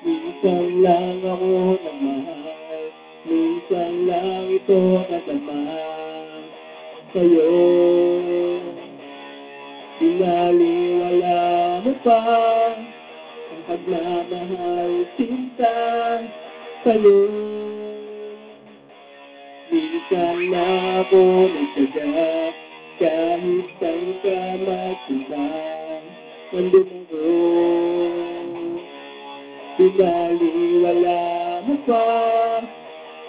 Minsan lang ako nagmahal, minsan lang ito nadama sa'yo. Pinaliwala mo pa ang pagmamahal, sinta sa'yo. Minsan na ako nagsaga, kahit saan ka magpunta, nandun ako. Pinaliwala mo pa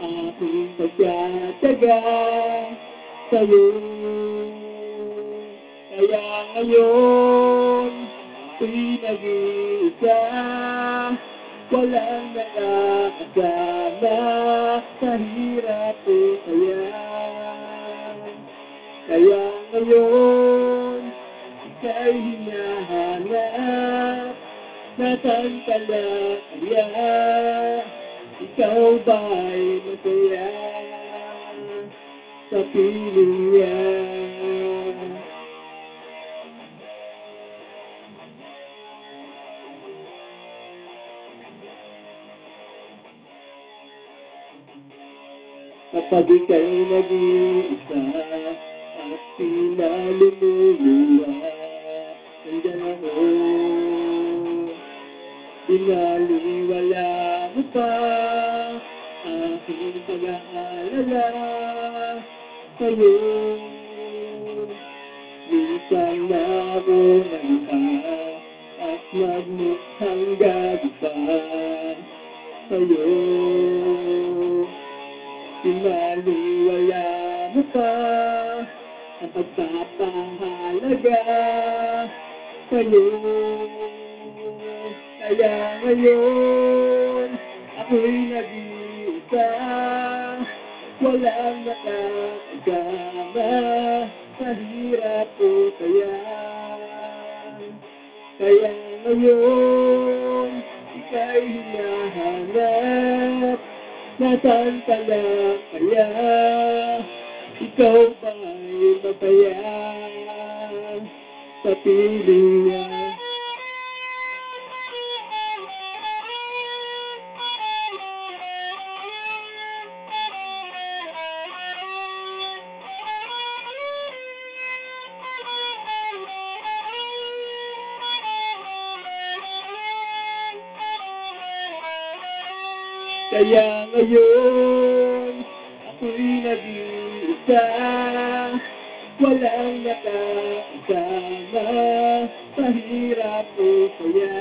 aking pagkataga sa'yo. Kaya ngayon ako'y nag-iisa, walang nakakasama sa hirap o saya. Kaya ngayon ika'y hinahanap, nasaan ka na kaya? Ikaw ba'y masaya sa piling niya? Kapag ika'y nag-iisa at pinalululuwa, nandiyan ako. Pinaliwala mo pa aking pag-aalala sa'yo. Minsan na ako nangka at magmukhang gabi pa sa'yo. Pinaliwala mo pa ang pagpapahalaga sa'yo. Kaya ngayon ako'y nag-iisa, walang nakakasama sa hirap o saya. Kaya ngayon ika'y hinahanap, nasaan ka na kaya? Ikaw ba'y masaya sa piling niya? Kaya ngayon ako'y nag-iisa, walang nakakasama sa hirap o saya.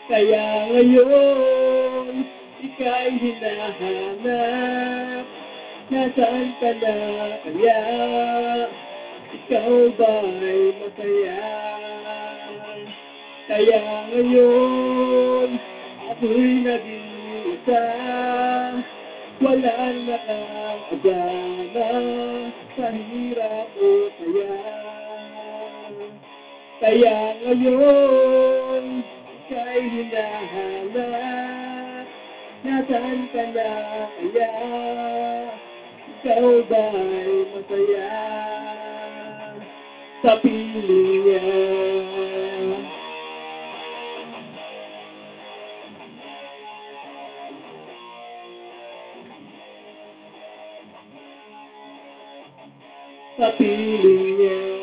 Kaya ngayon ika'y hinahanap, nasaan ka na kaya? Ikaw ba'y masaya? Kaya ngayon ako'y nag-iisa, walang nakakasama sa hirap o saya. Kaya ngayon ika'y hinahanap, nasaan ka na kaya? Ikaw ba'y masaya sa piling niya? Sa piling niya.